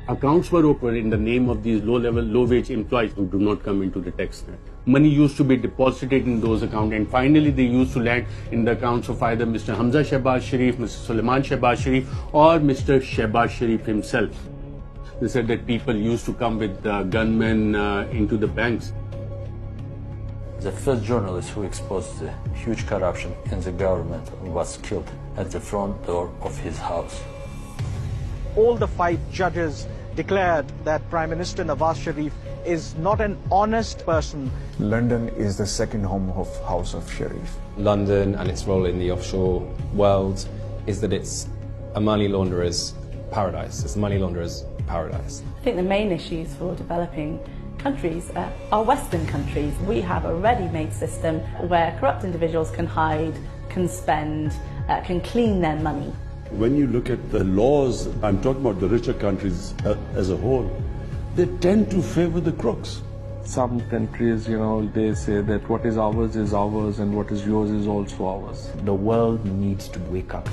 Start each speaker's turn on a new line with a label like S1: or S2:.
S1: Accounts were opened in the name of these low-wage employees who do not come into the tax net. Money used to be deposited in those accounts, and finally they used to land in the accounts of either Mr. Hamza Shehbaz Sharif, Mr. Sulaiman Shehbaz Sharif, or Mr. Shehbaz Sharif himself. They said that people used to come with gunmen into the banks.
S2: The first journalist who exposed the huge corruption in the government was killed at the front door of his house.
S3: All the 5 judges declared that Prime Minister Nawaz Sharif is not an honest person.
S4: London is the second home of House of Sharif.
S5: London and its role in the offshore world is that it's a money launderer's paradise. It's a money launderer's paradise.
S6: I think the main issues for developing countries are Western countries. We have a ready-made system where corrupt individuals can hide, can spend, can clean their money.
S7: When you look at the laws, I'm talking about the richer countries as a whole, they tend to favor the crooks.
S8: Some countries, they say that what is ours and what is yours is also ours.
S9: The world needs to wake up.